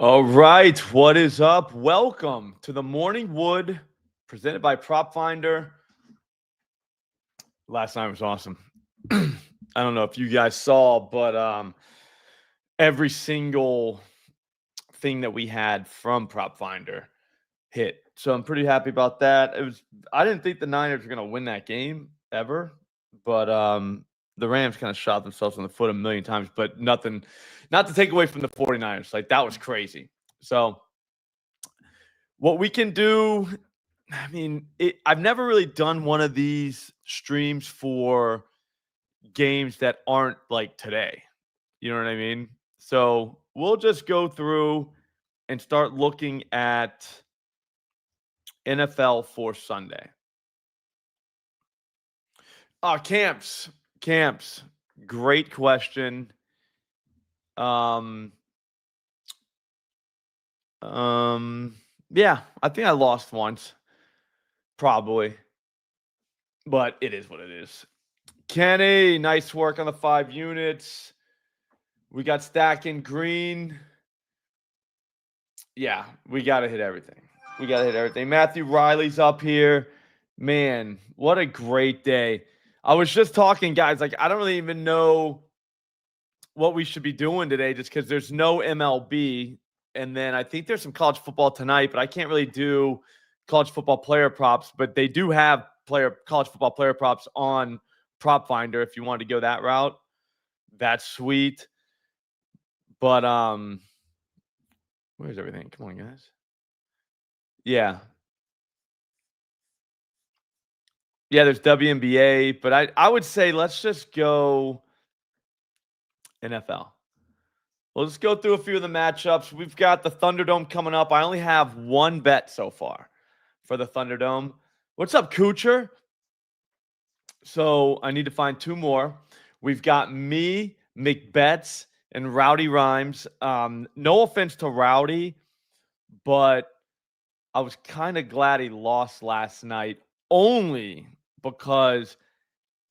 All right, what is up? Welcome to the Morning Wood presented by PropFinder. Last night was awesome. I don't know if you guys saw, but every single thing that we had from PropFinder hit. So I'm pretty happy about that. I didn't think the Niners were going to win that game ever, but the Rams kind of shot themselves in the foot a million times, but nothing, not to take away from the 49ers. Like, that was crazy. So what we can do, I mean, I've never really done one of these streams for games that aren't like today. You know what I mean? So we'll just go through and start looking at NFL for Sunday. Camps. Great question. Yeah, I think I lost once, probably, but it is what it is. Kenny, nice work on the 5 units. We got stacking green. Yeah, we got to hit everything. Matthew Riley's up here. Man, what a great day. I was just talking, guys, like, I don't really even know what we should be doing today just because there's no MLB. And then I think there's some college football tonight, but I can't really do college football player props. But they do have college football player props on PropFinder if you want to go that route. That's sweet. But where's everything? Come on, guys. Yeah. Yeah, there's WNBA, but I would say let's just go NFL. We'll just go through a few of the matchups. We've got the Thunderdome coming up. I only have one bet so far for the Thunderdome. What's up, Kucher? So I need to find 2 more. We've got me, McBets, and Rowdy Rhymes. No offense to Rowdy, but I was kind of glad he lost last night only because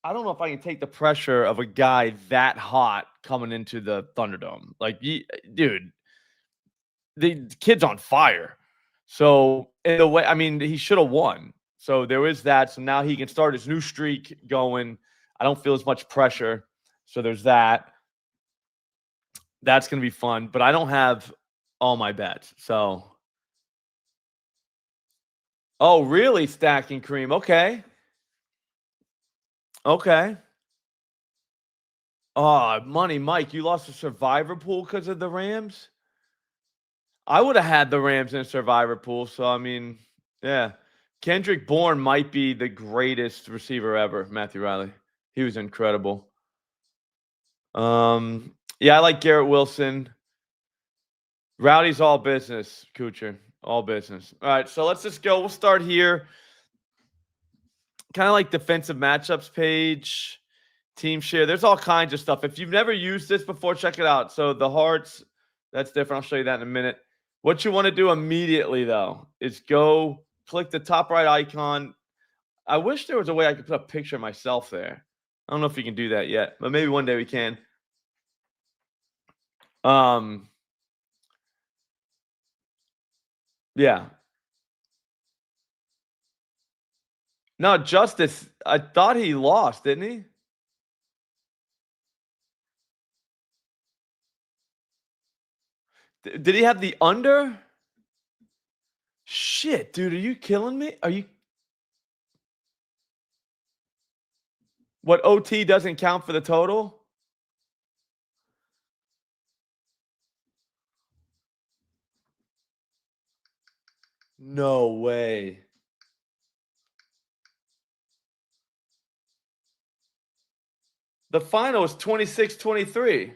I don't know if I can take the pressure of a guy that hot coming into the Thunderdome. Like, dude, the kid's on fire. So in a way, I mean, he should have won. So there is that. So now he can start his new streak going. I don't feel as much pressure. So there's that. That's going to be fun. But I don't have all my bets. So, oh, really? Stacking cream. Okay. Okay. Oh, money, Mike. You lost a survivor pool because of the Rams? I would have had the Rams in a survivor pool. So, I mean, yeah. Kendrick Bourne might be the greatest receiver ever, Matthew Riley. He was incredible. Yeah, I like Garrett Wilson. Rowdy's all business, Kucher. All business. All right, so let's just go. We'll start here. Kind of like defensive matchups page, team share. There's all kinds of stuff. If you've never used this before, check it out. So the hearts, that's different. I'll show you that in a minute. What you want to do immediately, though, is go click the top right icon. I wish there was a way I could put a picture of myself there. I don't know if you can do that yet, but maybe one day we can. Yeah. No, Justice, I thought he lost, didn't he? Did he have the under? Shit, dude, are you killing me? Are you What, OT doesn't count for the total? No way. The final is 26-23.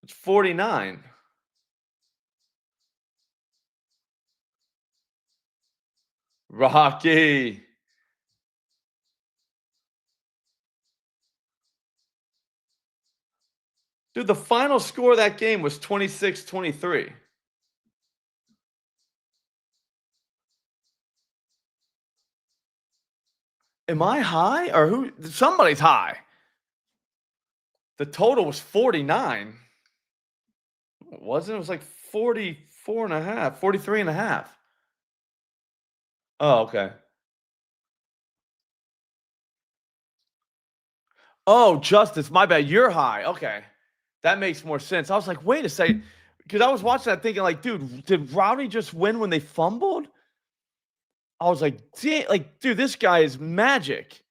It's 49. Rocky. Dude, the final score of that game was 26-23. Am I high or who? Somebody's high. The total was 49. It wasn't. It was like 44 and a half, 43 and a half. Oh, okay. Oh, Justice, my bad. You're high. Okay. That makes more sense. I was like, wait a second. Because I was watching that thinking, like, dude, did Rowdy just win when they fumbled? I was like, damn, like, dude, this guy is magic.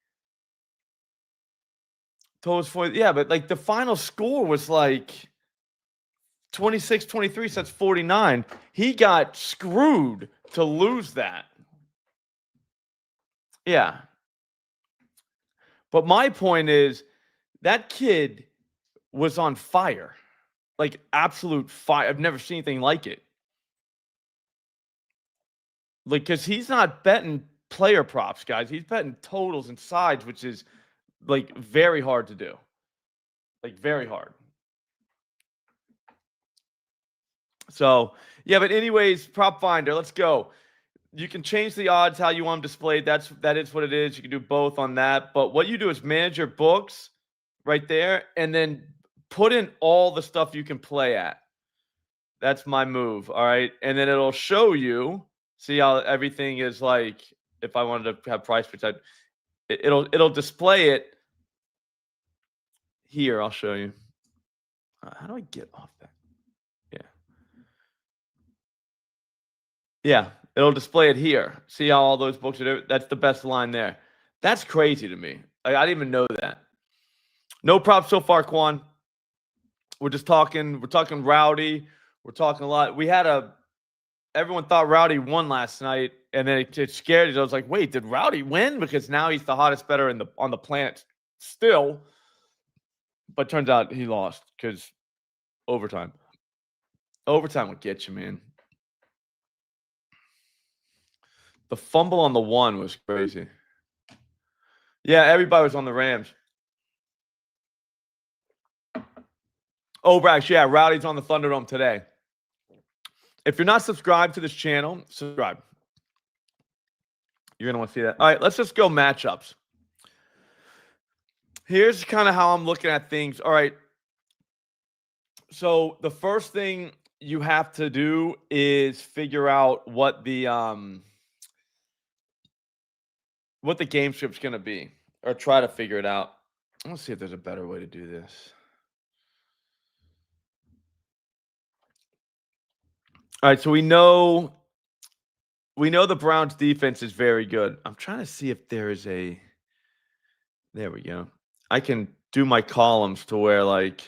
Total for yeah, but like the final score was like 26-23, so that's 49. He got screwed to lose that. Yeah. But my point is that kid was on fire. Like absolute fire. I've never seen anything like it. Like, because he's not betting player props, guys. He's betting totals and sides, which is like very hard to do. Like very hard. So yeah, but anyways, prop finder, let's go. You can change the odds how you want them displayed. That is what it is. You can do both on that. But what you do is manage your books right there, and then put in all the stuff you can play at. That's my move. All right, and then it'll show you. See how everything is like. If I wanted to have price protect, it'll display it here. I'll show you. How do I get off that? Yeah. Yeah, it'll display it here. See how all those books are there? That's the best line there. That's crazy to me. Like, I didn't even know that. No props so far, Quan. We're just talking. We're talking Rowdy. We're talking a lot. Everyone thought Rowdy won last night, and then it scared us. I was like, wait, did Rowdy win? Because now he's the hottest bettor on the planet still. But turns out he lost because overtime. Overtime would get you, man. The fumble on the one was crazy. Yeah, everybody was on the Rams. Oh, Brax, yeah, Rowdy's on the Thunderdome today. If you're not subscribed to this channel, subscribe. You're going to want to see that. All right, let's just go matchups. Here's kind of how I'm looking at things. All right. So the first thing you have to do is figure out what the game script's going to be, or try to figure it out. Let's see if there's a better way to do this. All right, so we know the Browns defense is very good. I'm trying to see if there is a. There we go. I can do my columns to where like.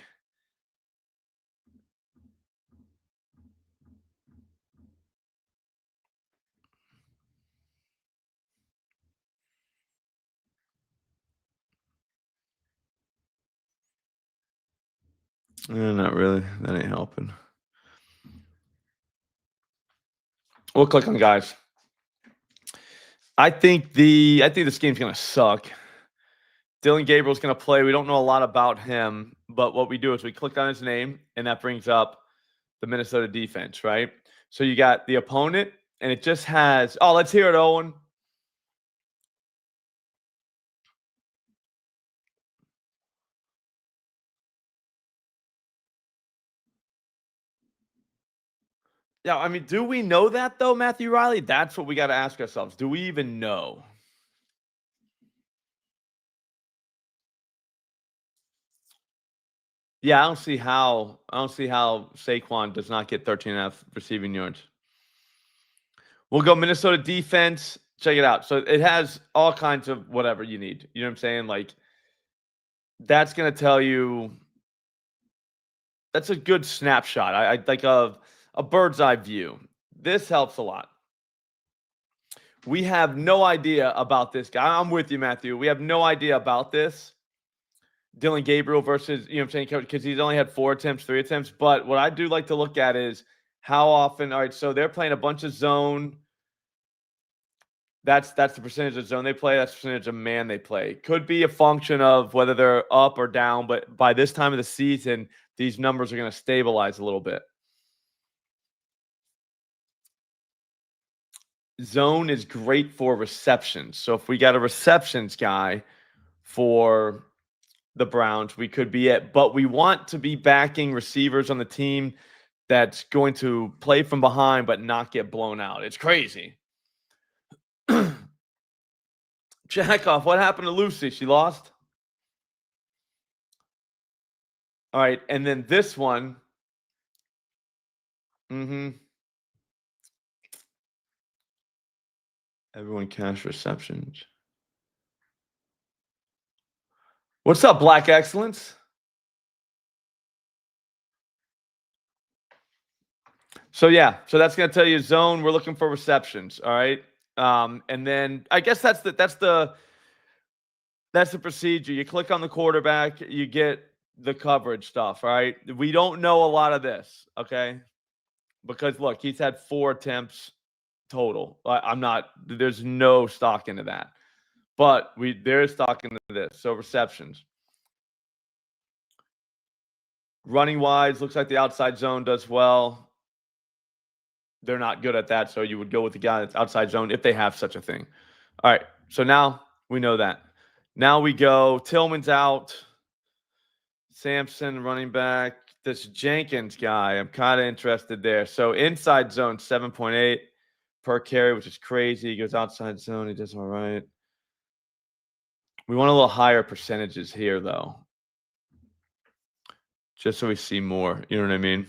Not really. That ain't helping. We'll click on guys. I think this game's gonna suck. Dylan Gabriel's gonna play. We don't know a lot about him, but what we do is we click on his name, and that brings up the Minnesota defense, right? So you got the opponent, and it just has. Oh, let's hear it, Owen. Yeah, I mean, do we know that though, Matthew Riley? That's what we got to ask ourselves. Do we even know? Yeah, I don't see how Saquon does not get 13.5 receiving yards. We'll go Minnesota defense. Check it out. So it has all kinds of whatever you need. You know what I'm saying? Like that's gonna tell you. That's a good snapshot. I like a bird's eye view. This helps a lot. We have no idea about this guy. I'm with you, Matthew. We have no idea about this. Dylan Gabriel versus, you know what I'm saying, because he's only had 3 attempts. But what I do like to look at is how often. All right, so they're playing a bunch of zone. That's the percentage of zone they play. That's the percentage of man they play. Could be a function of whether they're up or down, but by this time of the season, these numbers are going to stabilize a little bit. Zone is great for receptions. So if we got a receptions guy for the Browns, we could be it. But we want to be backing receivers on the team that's going to play from behind but not get blown out. It's crazy. Jack off. What happened to Lucy? She lost? All right. And then this one. Everyone cash receptions. What's up, Black Excellence? So yeah, so that's gonna tell you zone. We're looking for receptions. All right. And then I guess that's the procedure. You click on the quarterback, you get the coverage stuff. All right. We don't know a lot of this, okay? Because look, he's had 4 attempts total. I'm not. There's no stock into that, but there is stock into this. So receptions. Running wise, looks like the outside zone does well. They're not good at that, so you would go with the guy that's outside zone if they have such a thing. All right, so now we know that. Now we go, Tillman's out. Sampson, running back. This Jenkins guy, I'm kind of interested there. So inside zone, 7.8 per carry, which is crazy. He goes outside zone, he does all right. We want a little higher percentages here, though. Just so we see more. You know what I mean?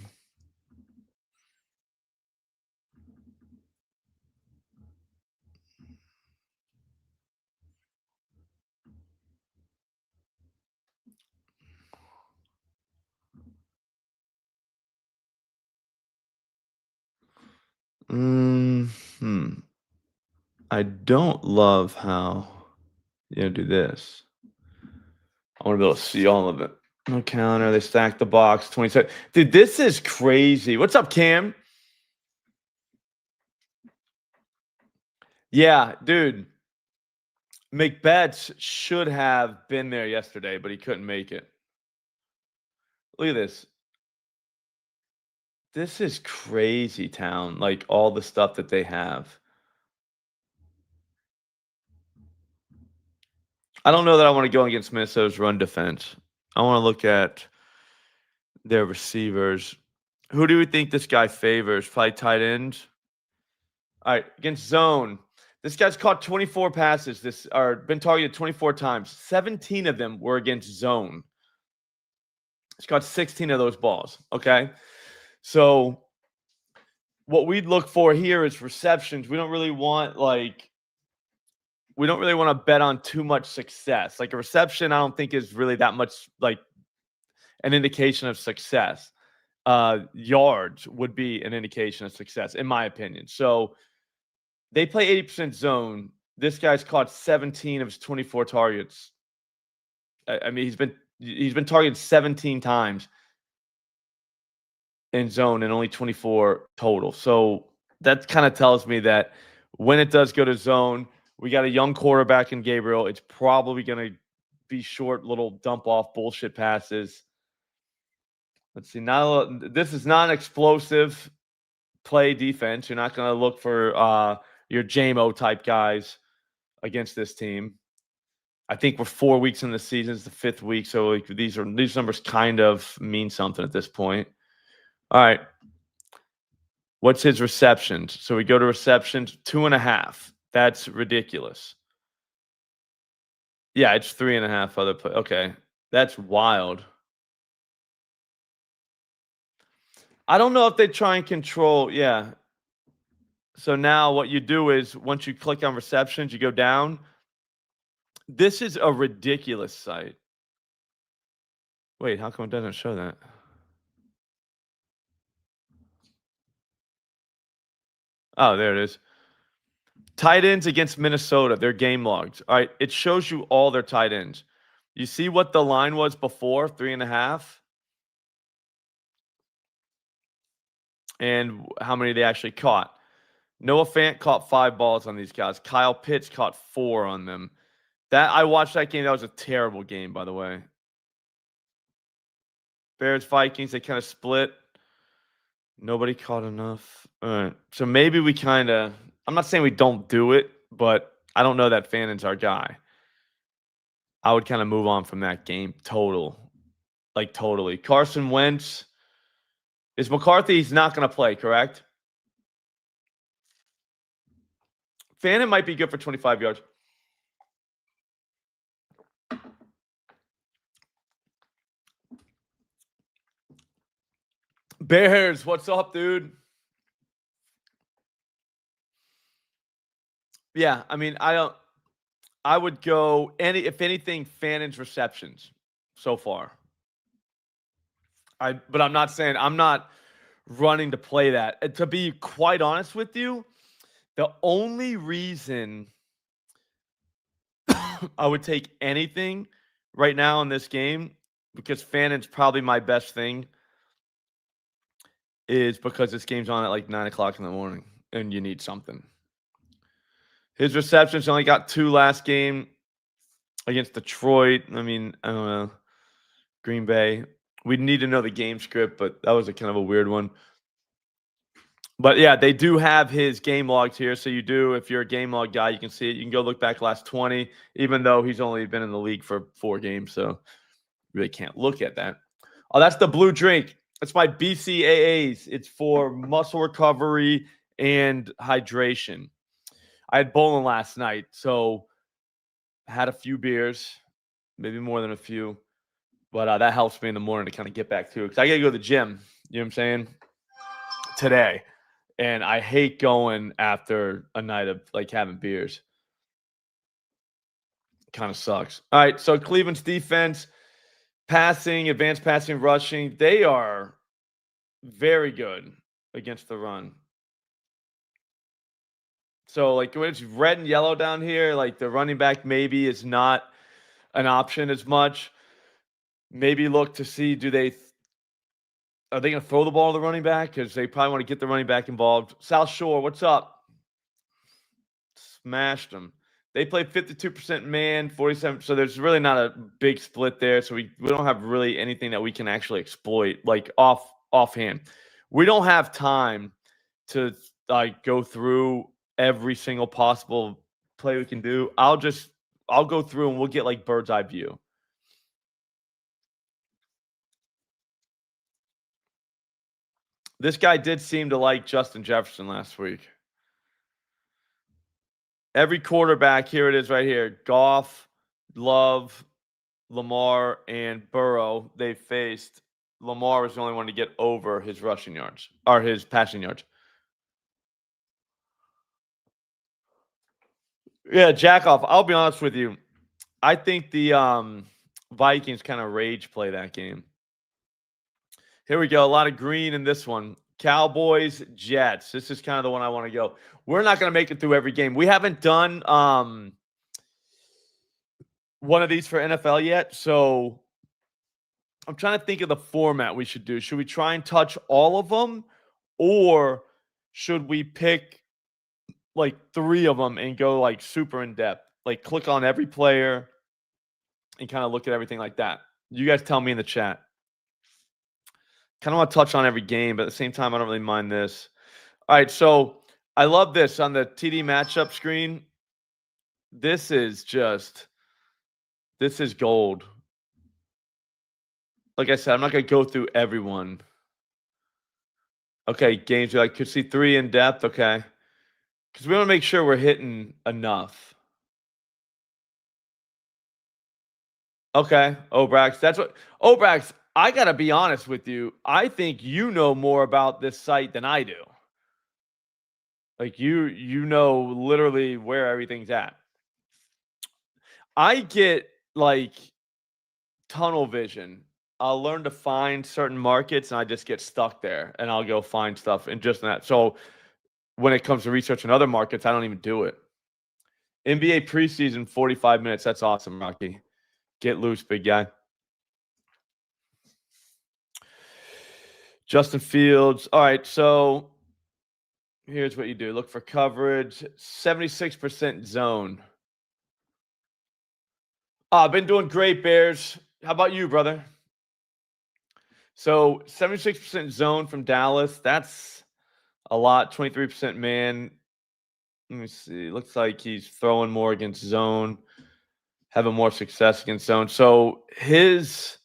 I don't love how you do this. I want to be able to see all of it. No counter. They stack the box. 27. Dude, this is crazy. What's up, Cam? Yeah, dude. McBetts should have been there yesterday, but he couldn't make it. Look at this. This is crazy town. Like all the stuff that they have. I don't know that I want to go against Minnesota's run defense. I want to look at their receivers. Who do we think this guy favors? Probably tight ends. All right, against zone. This guy's caught 24 passes. Been targeted 24 times. 17 of them were against zone. He's caught 16 of those balls. Okay, so what we'd look for here is receptions. We don't really want to bet on too much success. Like a reception, I don't think is really that much like an indication of success. Yards would be an indication of success, in my opinion. So they play 80% zone. This guy's caught 17 of his 24 targets. I mean, he's been targeted 17 times in zone and only 24 total. So that kind of tells me that when it does go to zone, we got a young quarterback in Gabriel. It's probably going to be short, little dump off bullshit passes. Let's see. Now this is not an explosive play defense. You're not going to look for your JMO type guys against this team. I think we're 4 weeks in the season. It's the 5th week, so like these numbers kind of mean something at this point. All right. What's his receptions? So we go to receptions, 2.5. That's ridiculous. Yeah, it's 3.5 other play. Okay, that's wild. I don't know if they try and control. Yeah. So now what you do is once you click on receptions, you go down. This is a ridiculous site. Wait, how come it doesn't show that? Oh, there it is. Tight ends against Minnesota, their game logs. All right, it shows you all their tight ends. You see what the line was before, 3.5? And how many they actually caught. Noah Fant caught 5 balls on these guys. Kyle Pitts caught 4 on them. I watched that game. That was a terrible game, by the way. Bears, Vikings, they kind of split. Nobody caught enough. All right. So maybe we kind of, I'm not saying we don't do it, but I don't know that Fannon's our guy. I would kind of move on from that game. Totally. Carson Wentz. Is McCarthy? He's not going to play, correct? Fannin might be good for 25 yards. Bears, what's up, dude? Yeah, I mean, I would go if anything, Fannin's receptions so far. But I'm not saying I'm not running to play that. And to be quite honest with you, the only reason I would take anything right now in this game, because Fannin's probably my best thing, is because this game's on at like 9 o'clock in the morning and you need something. His receptions only got 2 last game against Detroit. I mean, I don't know. Green Bay. We need to know the game script, but that was a kind of a weird one. But yeah, they do have his game logs here. So you do, if you're a game log guy, you can see it. You can go look back last 20, even though he's only been in the league for 4 games. So you really can't look at that. Oh, that's the blue drink. It's my BCAAs. It's for muscle recovery and hydration. I had bowling last night, so I had a few beers, maybe more than a few. But that helps me in the morning to kind of get back to it. Because I got to go to the gym, you know what I'm saying, today. And I hate going after a night of like having beers. Kind of sucks. All right, so Cleveland's defense, passing, advanced passing, rushing, they are very good against the run. So, like, when it's red and yellow down here, like the running back maybe is not an option as much. Maybe look to see, are they going to throw the ball to the running back? Because they probably want to get the running back involved. South Shore, what's up? Smashed them. They play 52% man, 47%. So there's really not a big split there. So we don't have really anything that we can actually exploit, like offhand. We don't have time to like go through every single possible play we can do. I'll go through and we'll get like bird's eye view. This guy did seem to like Justin Jefferson last week. Every quarterback, here it is right here. Goff, Love, Lamar, and Burrow, they faced. Lamar was the only one to get over his rushing yards, or his passing yards. Yeah, jack off. I'll be honest with you. I think the Vikings kind of rage play that game. Here we go. A lot of green in this one. Cowboys, Jets. This is kind of the one I want to go. We're not going to make it through every game. We haven't done one of these for NFL yet, so I'm trying to think of the format we should do. Should we try and touch all of them, or should we pick like 3 of them and go like super in depth? Like click on every player and kind of look at everything like that. You guys tell me in the chat. Kind of want to touch on every game, but at the same time, I don't really mind this. All right, so I love this on the TD matchup screen. This is gold. Like I said, I'm not going to go through everyone. Okay, games I could see 3 in depth. Okay, because we want to make sure we're hitting enough. Okay, Obrax. That's what Obrax. I got to be honest with you. I think you know more about this site than I do. Like you know literally where everything's at. I get like tunnel vision. I'll learn to find certain markets and I just get stuck there and I'll go find stuff and just that. So when it comes to researching other markets, I don't even do it. NBA preseason 45 minutes. That's awesome, Rocky. Get loose, big guy. Justin Fields. All right, so here's what you do. Look for coverage. 76% zone. I've been doing great, Bears. How about you, brother? So 76% zone from Dallas. That's a lot. 23% man. Let me see. Looks like he's throwing more against zone. having more success against zone. So his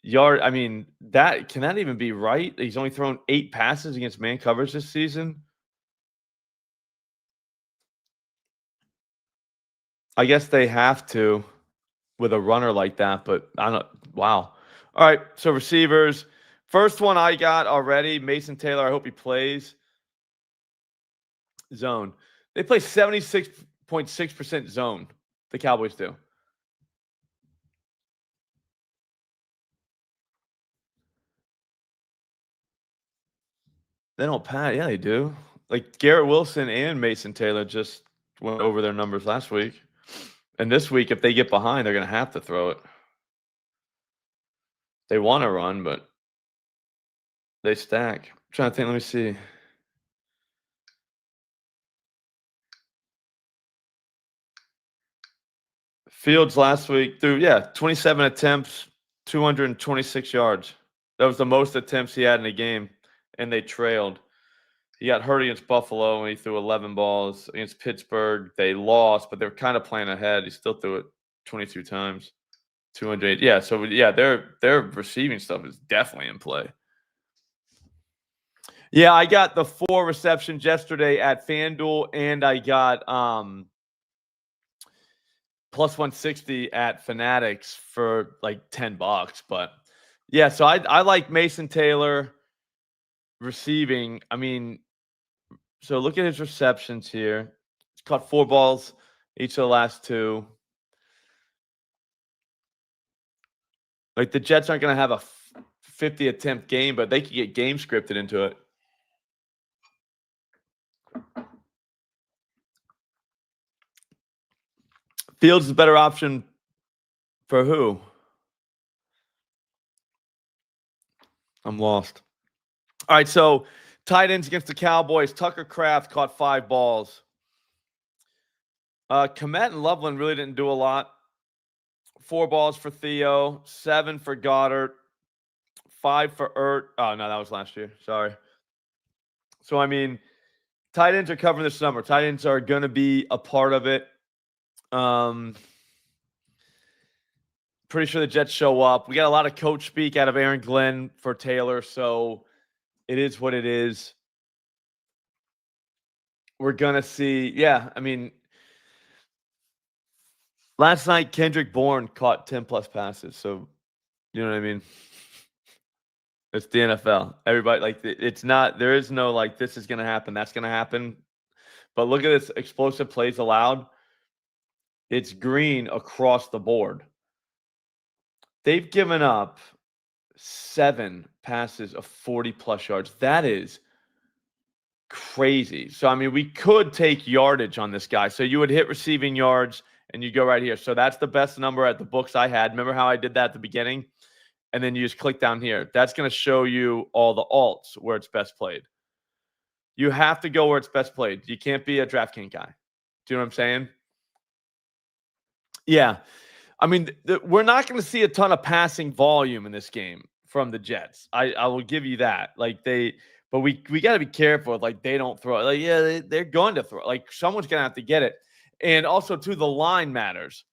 yard, I mean, that can that even be right? He's only thrown 8 passes against man coverage this season. I guess they have to with a runner like that, but I don't. Wow. All right. So receivers. First one I got already, Mason Taylor. I hope he plays zone. They play 76.6% zone. The Cowboys do. They don't pass. Yeah, they do. Like Garrett Wilson and Mason Taylor just went over their numbers last week. And this week, if they get behind, they're going to have to throw it. They want to run, but they stack. I'm trying to think. Let me see. Fields last week threw, 27 attempts, 226 yards. That was the most attempts he had in a game, and they trailed. He got hurt against Buffalo, and he threw 11 balls. Against Pittsburgh, they lost, but they were kind of playing ahead. He still threw it 22 times, 208. Yeah, so their receiving stuff is definitely in play. Yeah, I got the 4 receptions yesterday at FanDuel, and I got plus 160 at Fanatics for like $10. But yeah, so I like Mason Taylor receiving. I mean, so look at his receptions here. He's caught 4 balls each of the last 2. Like the Jets aren't going to have a 50 attempt game, but they could get game scripted into it. Fields is a better option for who? I'm lost. All right, so tight ends against the Cowboys. Tucker Kraft caught 5 balls. Komet and Loveland really didn't do a lot. 4 balls for Theo, 7 for Goddard, 5 for Ert. Oh, no, that was last year. Sorry. So, I mean, tight ends are covering this summer. Tight ends are going to be a part of it. Pretty sure the Jets show up. We got a lot of coach speak out of Aaron Glenn for Taylor, so it is what it is. We're going to see. Yeah, I mean, last night Kendrick Bourne caught 10-plus passes, so you know what I mean? It's the NFL. Everybody, like, it's not, there is no, like, this is going to happen, that's going to happen. But look at this explosive plays allowed. It's green across the board. They've given up 7 passes of 40-plus yards. That is crazy. So, I mean, we could take yardage on this guy. So you would hit receiving yards, and you go right here. So that's the best number at the books I had. Remember how I did that at the beginning? And then you just click down here. That's going to show you all the alts where it's best played. You have to go where it's best played. You can't be a DraftKings guy. Do you know what I'm saying? Yeah. I mean, we're not going to see a ton of passing volume in this game from the Jets. I will give you that. Like but we got to be careful. Like they don't throw it. Like, yeah, they're going to throw it. Like someone's going to have to get it. And also, too, the line matters.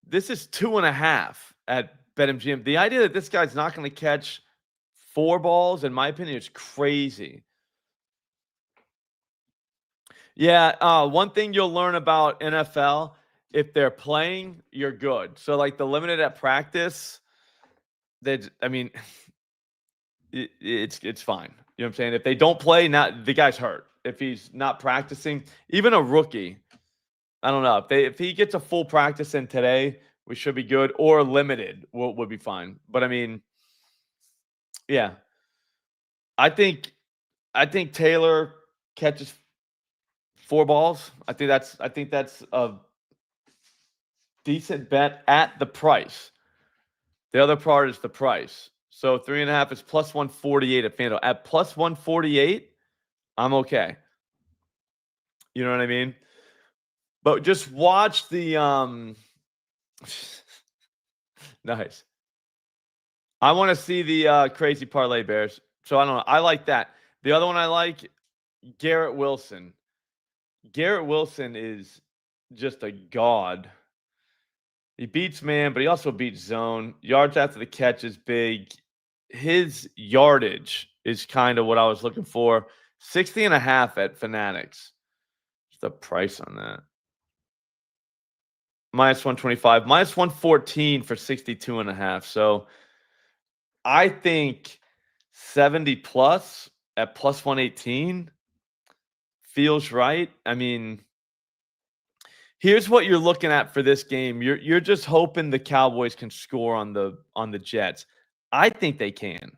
This is 2.5 at BetMGM. The idea that this guy's not going to catch 4 balls, in my opinion, is crazy. Yeah, one thing you'll learn about NFL, if they're playing, you're good. So, like the limited at practice, I mean, it's fine. You know what I'm saying? If they don't play, not the guy's hurt. If he's not practicing, even a rookie, I don't know. If he gets a full practice in today, we should be good. Or limited would be fine. But I mean, yeah, I think Taylor catches 4 balls. I think that's a decent bet at the price. The other part is the price. So 3.5 is plus 148 at FanDuel. At plus 148, I'm okay. You know what I mean? But just watch the nice. I want to see the crazy parlay bears. So I don't know. I like that. The other one I like, Garrett Wilson. Garrett Wilson is just a god. He beats man, but he also beats zone. Yards after the catch is big. His yardage is kind of what I was looking for. 60.5 at Fanatics. What's the price on that? Minus 125, minus 114 for 62.5. So I think 70 plus at plus 118 feels right. I mean, here's what you're looking at for this game. You're just hoping the Cowboys can score on the Jets. I think they can.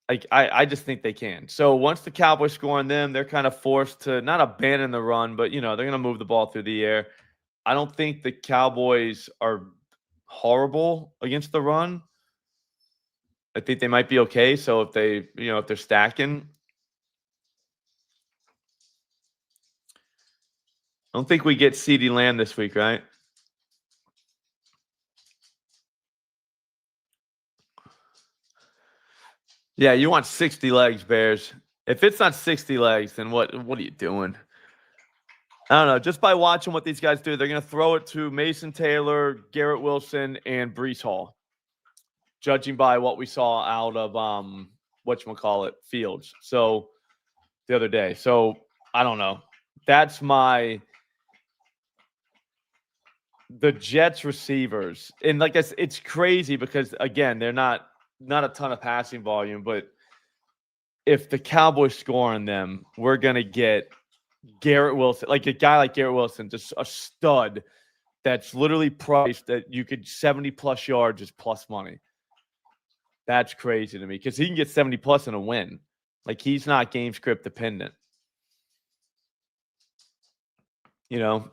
Like I just think they can. So once the Cowboys score on them, they're kind of forced to not abandon the run, but they're going to move the ball through the air. I don't think the Cowboys are horrible against the run. I think they might be okay. So if if they're stacking, I don't think we get CeeDee Lamb this week, right? Yeah, you want 60 legs, Bears. If it's not 60 legs, then what are you doing? I don't know. Just by watching what these guys do, they're going to throw it to Mason Taylor, Garrett Wilson, and Breece Hall. Judging by what we saw out of whatchamacallit, Fields. So the other day. So I don't know. That's the Jets receivers. And like I said, it's crazy because again, they're not a ton of passing volume, but if the Cowboys score on them, we're gonna get Garrett Wilson, like a guy like Garrett Wilson, just a stud that's literally priced that you could 70 plus yards is plus money. That's crazy to me because he can get 70 plus in a win. Like he's not game script dependent.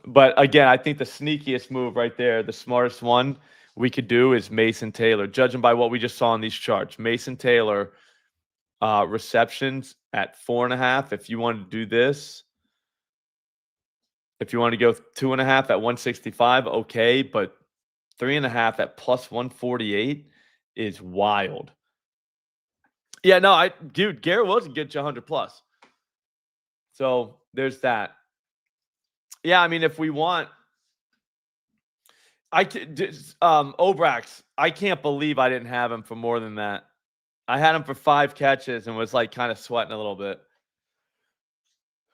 But again, I think the sneakiest move right there, the smartest one we could do is Mason Taylor. Judging by what we just saw in these charts, Mason Taylor receptions at 4.5. If you want to do this, if you want to go 2.5 at 165, okay, but 3.5 at plus 148 is wild. Yeah, no, dude, Garrett Wilson gets you 100 plus. So there's that. Yeah, I mean, if we want, Obrax, I can't believe I didn't have him for more than that. I had him for 5 catches and was like kind of sweating a little bit.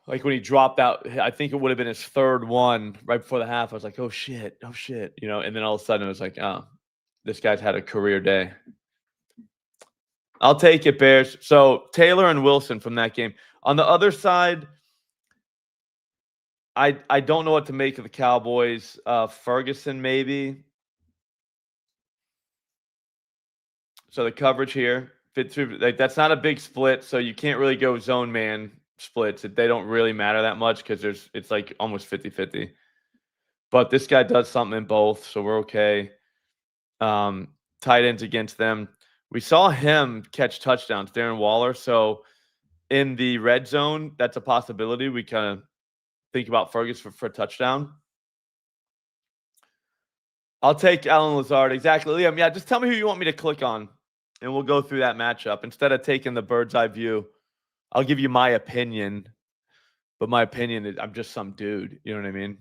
Like when he dropped out, I think it would have been his third one right before the half. I was like, oh shit. And then all of a sudden it was like, oh, this guy's had a career day. I'll take it, Bears. So Taylor and Wilson from that game. On the other side, I don't know what to make of the Cowboys. Ferguson, maybe. So the coverage here fit through. Like that's not a big split, so you can't really go zone man splits. They don't really matter that much because it's like almost 50-50. But this guy does something in both, so we're okay. Tight ends against them. We saw him catch touchdowns, Darren Waller. So in the red zone, that's a possibility. We kind of think about Ferguson for a touchdown. I'll take Alan Lazard. Exactly. Liam, yeah, just tell me who you want me to click on, and we'll go through that matchup. Instead of taking the bird's eye view, I'll give you my opinion. But my opinion is I'm just some dude. You know what I mean?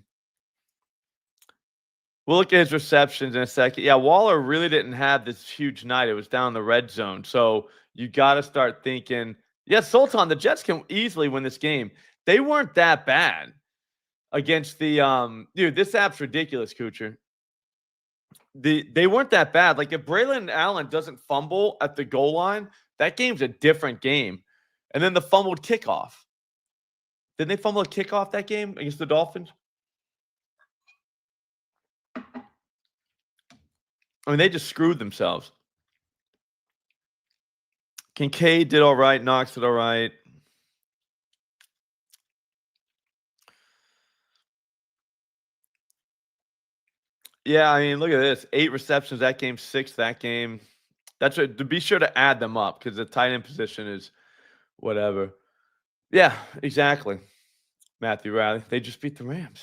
We'll look at his receptions in a second. Yeah, Waller really didn't have this huge night. It was down in the red zone. So you got to start thinking, yeah, Sultan, the Jets can easily win this game. They weren't that bad against the dude, this app's ridiculous, Kucher. They weren't that bad. Like if Braylon Allen doesn't fumble at the goal line, that game's a different game. And then the fumbled kickoff. Didn't they fumble a kickoff that game against the Dolphins? I mean, they just screwed themselves. Kincaid did all right. Knox did all right. Yeah, I mean, look at this. 8 receptions that game, 6 that game. That's right. To be sure to add them up because the tight end position is whatever. Yeah, exactly. Matthew Riley. They just beat the Rams.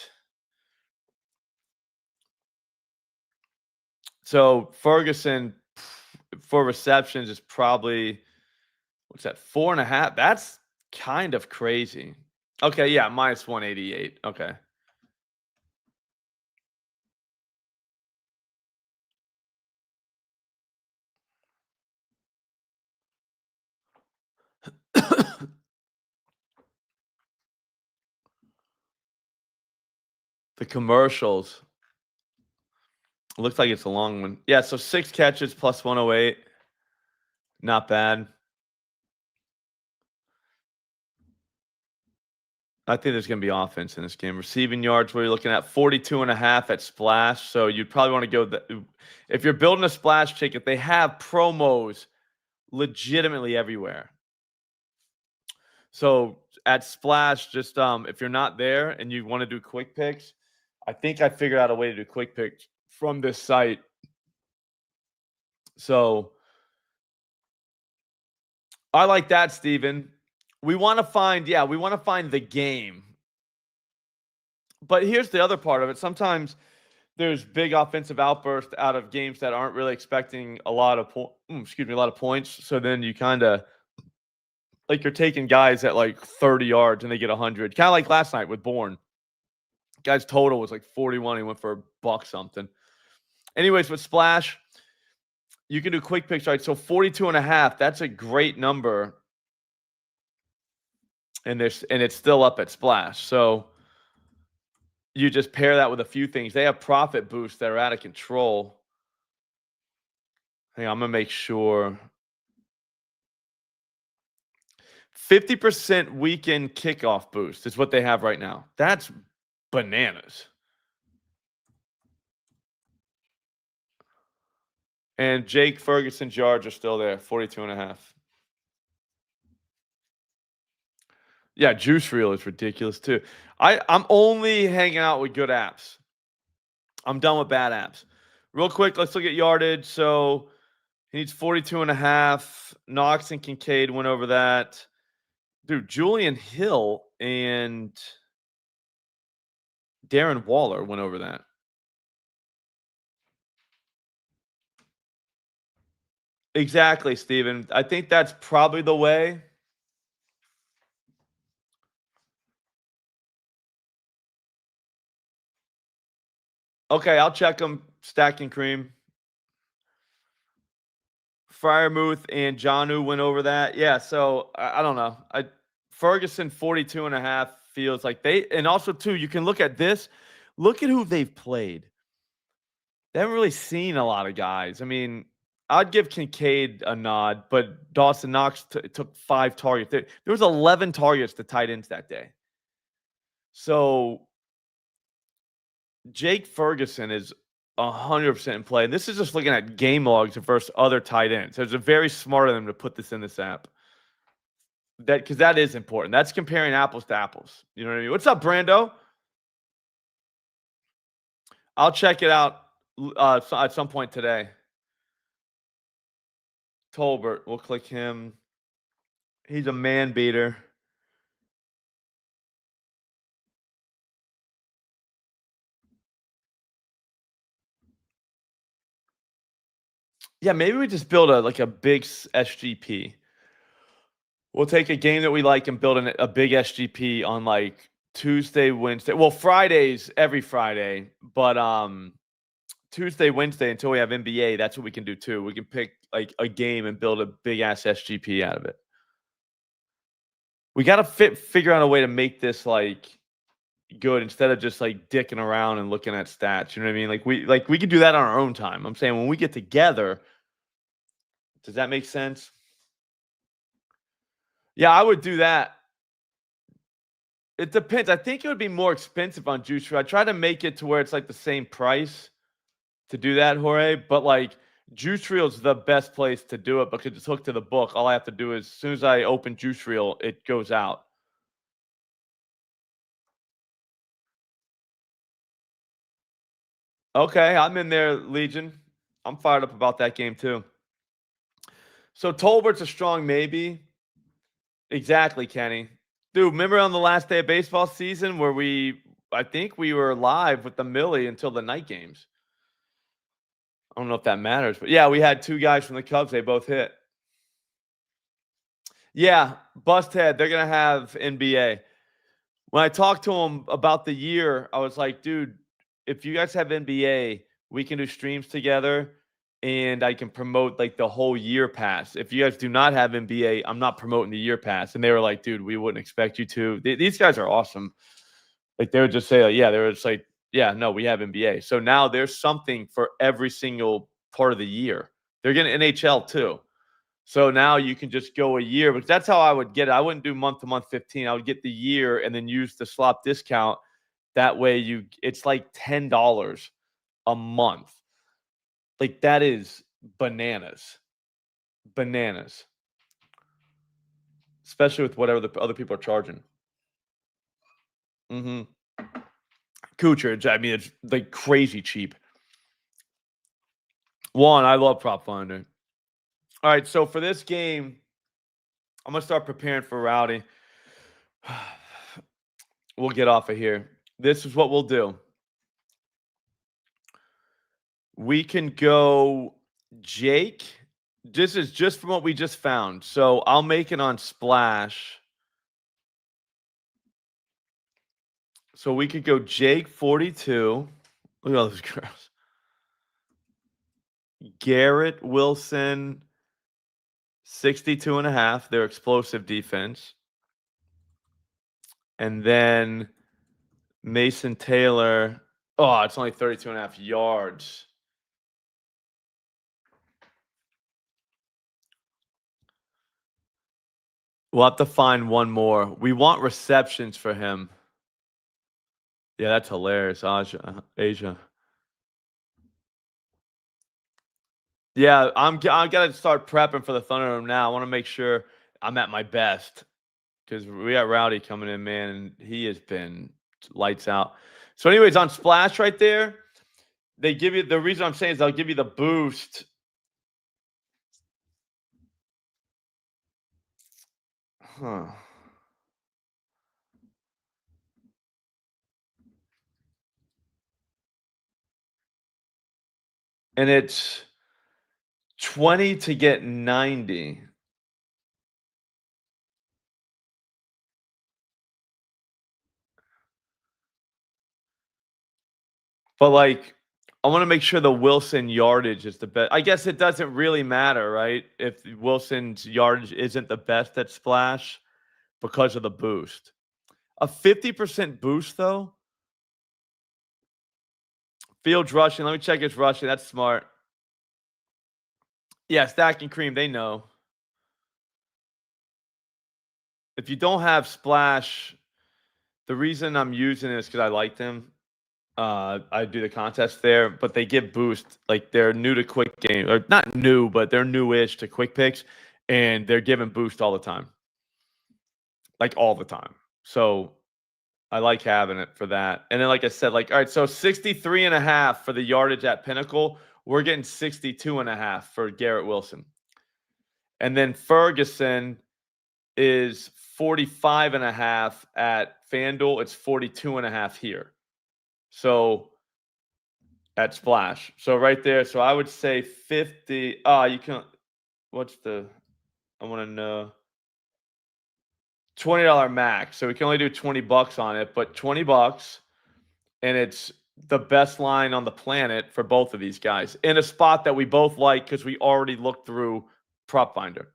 So Ferguson for receptions is probably what's that? 4.5. That's kind of crazy. Okay, yeah, minus 188. Okay. The commercials. It looks like it's a long one. Yeah, so 6 catches plus 108. Not bad. I think there's going to be offense in this game. Receiving yards, we're looking at 42.5 at splash. So you'd probably want to go if you're building a splash ticket, they have promos legitimately everywhere. So at splash, just if you're not there and you want to do quick picks, I think I figured out a way to do quick picks from this site. So I like that, Steven. We want to find the game. But here's the other part of it. Sometimes there's big offensive outbursts out of games that aren't really expecting a lot of points. So then you kind of like you're taking guys at like 30 yards and they get 100. Kind of like last night with Bourne. Guy's total was like 41. He went for a buck something. Anyways, with Splash, you can do quick picks, right? So 42.5, that's a great number. And it's still up at Splash. So you just pair that with a few things. They have profit boosts that are out of control. Hang on, I'm going to make sure. 50% weekend kickoff boost is what they have right now. That's bananas. And Jake Ferguson's yards are still there, 42.5. Yeah, Juice Reel is ridiculous too. I'm only hanging out with good apps. I'm done with bad apps. Real quick, let's look at yardage. So he needs 42.5. Knox and Kincaid went over that. Dude, Julian Hill and Darren Waller went over that. Exactly, Steven. I think that's probably the way. Okay, I'll check them. Stacking Cream. Fryermuth and Janu went over that. Yeah, so I don't know. Ferguson 42.5 feels like and also too, you can look at this. Look at who they've played. They haven't really seen a lot of guys. I mean, I'd give Kincaid a nod, but Dawson Knox took 5 targets. There was 11 targets to tight ends that day. So Jake Ferguson is 100% in play. And this is just looking at game logs versus other tight ends. So it's very smart of them to put this in this app. Because that is important. That's comparing apples to apples. You know what I mean? What's up, Brando? I'll check it out at some point today. Tolbert, we'll click him. He's a man beater. Yeah, maybe we just build a big SGP. We'll take a game that we like and build a big SGP on like Tuesday, Wednesday. Well, Fridays, every Friday, but Tuesday, Wednesday until we have NBA, that's what we can do too. We can pick like a game and build a big ass SGP out of it. We got to figure out a way to make this like good instead of just like dicking around and looking at stats. You know what I mean? Like we can do that on our own time. I'm saying when we get together, does that make sense? Yeah, I would do that. It depends. I think it would be more expensive on Juice Reel. I try to make it to where it's like the same price to do that, Jorge. But like Juice Reel is the best place to do it because it's hooked to the book. All I have to do is as soon as I open Juice Reel, it goes out. Okay, I'm in there, Legion. I'm fired up about that game too. So Tolbert's a strong maybe. Exactly, Kenny. Dude, remember on the last day of baseball season where I think we were live with the Millie until the night games. I don't know if that matters, but yeah, we had 2 guys from the Cubs. They both hit. Yeah, Busthead, they're going to have NBA. When I talked to him about the year, I was like, dude, if you guys have NBA, we can do streams together and I can promote like the whole year pass. If you guys do not have NBA, I'm not promoting the year pass. And they were like, dude, we wouldn't expect you to. These guys are awesome. Like they would just say, like, yeah, they were just like, Yeah, no, we have NBA. So now there's something for every single part of the year. They're getting NHL too. So now you can just go a year, because that's how I would get it. I wouldn't do month to month 15. I would get the year and then use the Slop discount. That way it's like $10 a month. Like, that is bananas. Bananas. Especially with whatever the other people are charging. Mhm. Kuchar, I mean, it's like crazy cheap. One, I love PropFinder. All right, so for this game, I'm gonna start preparing for Rowdy. We'll get off of here. This is what we'll do. We can go Jake. This is just from what we just found. So I'll make it on Splash. So we could go Jake 42. Look at all those girls. Garrett Wilson 62.5. Their explosive defense. And then Mason Taylor. Oh, it's only 32.5 yards. We'll have to find one more. We want receptions for him. Yeah, that's hilarious. Asia. Yeah, I gotta start prepping for the Thunderdome now. I want to make sure I'm at my best, because we got Rowdy coming in, man, and he has been lights out. So, anyways, on Splash right there, they give you, the reason I'm saying is they'll give you the boost. Huh. And it's 20 to get 90. But, like, I want to make sure the Wilson yardage is the best. I guess it doesn't really matter, right? If Wilson's yardage isn't the best at Splash because of the boost. A 50% boost, though? Fields rushing. Let me check his rushing. That's smart. Yeah, stacking cream. They know. If you don't have Splash, the reason I'm using it is because I liked him. I do the contest there, but they give boost. Like, they're new to quick game, or not new, but they're newish to quick picks, and they're giving boost all the time, like all the time. So I like having it for that. And then, like I said, like, all right, so 63.5 for the yardage at Pinnacle. We're getting 62.5 for Garrett Wilson. And then Ferguson is 45.5 at FanDuel. It's 42.5 here. So at Splash. So right there. So I would say 50. You can, what's the, I want to know. $20 max. So we can only do $20 on it, but $20, and it's the best line on the planet for both of these guys in a spot that we both like because we already looked through PropFinder.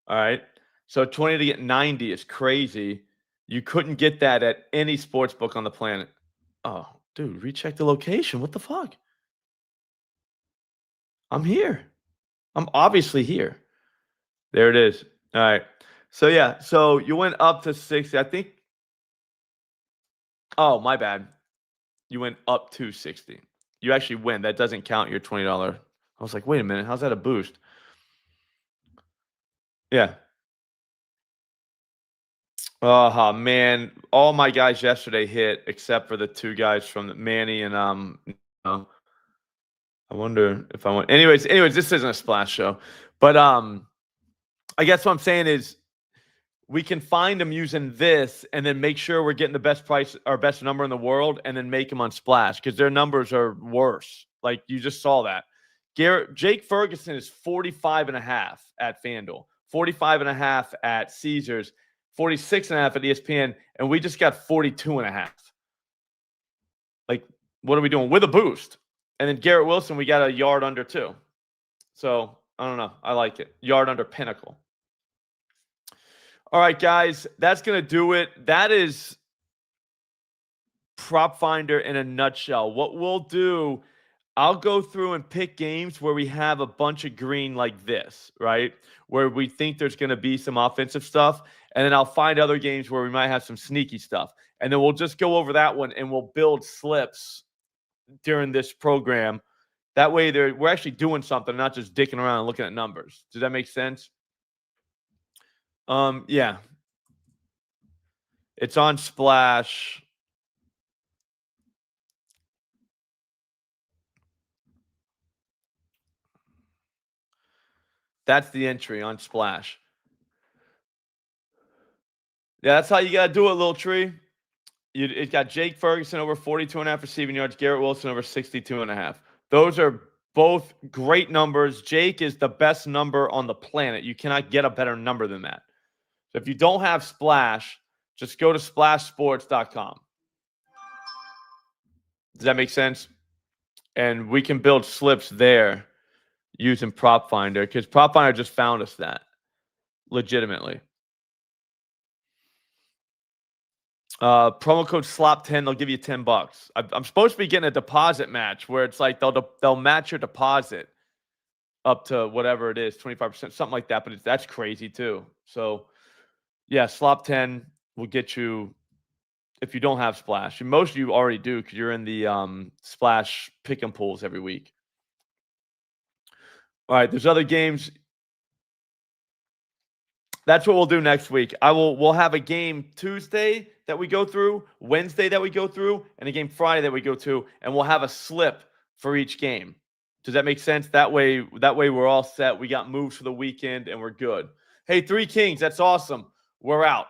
All right. So 20 to get 90 is crazy. You couldn't get that at any sports book on the planet. Oh, dude, recheck the location. What the fuck? I'm here. I'm obviously here. There it is. All right. So yeah, so you went up to 60. I think. Oh, my bad. You went up to 60. You actually win. That doesn't count your $20. I was like, wait a minute, how's that a boost? Yeah. Oh man, all my guys yesterday hit except for the two guys from Manny and I wonder if I want. Anyways, this isn't a Splash show, but I guess what I'm saying is we can find them using this and then make sure we're getting the best price, our best number in the world, and then make them on Splash because their numbers are worse. Like, you just saw that. Jake Ferguson is 45.5 at FanDuel, 45.5 at Caesars, 46.5 at ESPN, and we just got 42.5. Like, what are we doing with a boost? And then Garrett Wilson, we got a yard under too. So I don't know. I like it. Yard under Pinnacle. All right, guys, that's going to do it. That is PropFinder in a nutshell. What we'll do, I'll go through and pick games where we have a bunch of green like this, right? Where we think there's going to be some offensive stuff. And then I'll find other games where we might have some sneaky stuff. And then we'll just go over that one and we'll build slips during this program. That way we're actually doing something, not just dicking around and looking at numbers. Does that make sense? Yeah. It's on Splash. That's the entry on Splash. Yeah, that's how you got to do it, little tree. It got Jake Ferguson over 42.5 receiving yards, Garrett Wilson over 62.5. Those are both great numbers. Jake is the best number on the planet. You cannot get a better number than that. So if you don't have Splash, just go to splashsports.com. Does that make sense? And we can build slips there using PropFinder because PropFinder just found us that legitimately. Promo code Slop10, they'll give you $10. I'm supposed to be getting a deposit match where it's like they'll match your deposit up to whatever it is, 25%, something like that. But that's crazy too. So yeah, Slop10 will get you if you don't have Splash. And most of you already do because you're in the Splash pick and pools every week. All right, there's other games. That's what we'll do next week. We'll have a game Tuesday that we go through, Wednesday that we go through, and a game Friday that we go to, and we'll have a slip for each game. Does that make sense? That way we're all set. We got moves for the weekend and we're good. Hey, 3 Kings, that's awesome. We're out.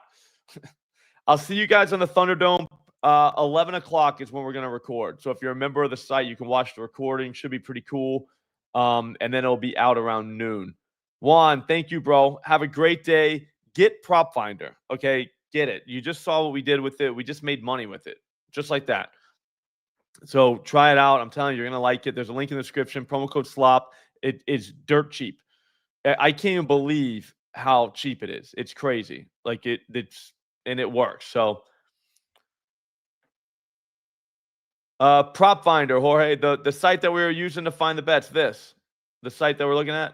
I'll see you guys on the Thunderdome. 11 o'clock is when we're going to record. So if you're a member of the site, you can watch the recording. Should be pretty cool. And then it'll be out around noon. Juan, thank you, bro. Have a great day. Get PropFinder, okay? Get it. You just saw what we did with it. We just made money with it, just like that. So try it out. I'm telling you, you're going to like it. There's a link in the description. Promo code SLOP. It is dirt cheap. I can't even believe how cheap it is. It's crazy. Like and it works. So PropFinder, Jorge, the site that we were using to find the bets, the site that we're looking at.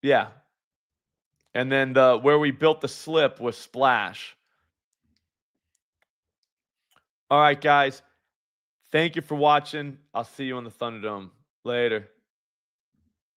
Yeah. And then where we built the slip was Splash. All right, guys. Thank you for watching. I'll see you on the Thunderdome. Later.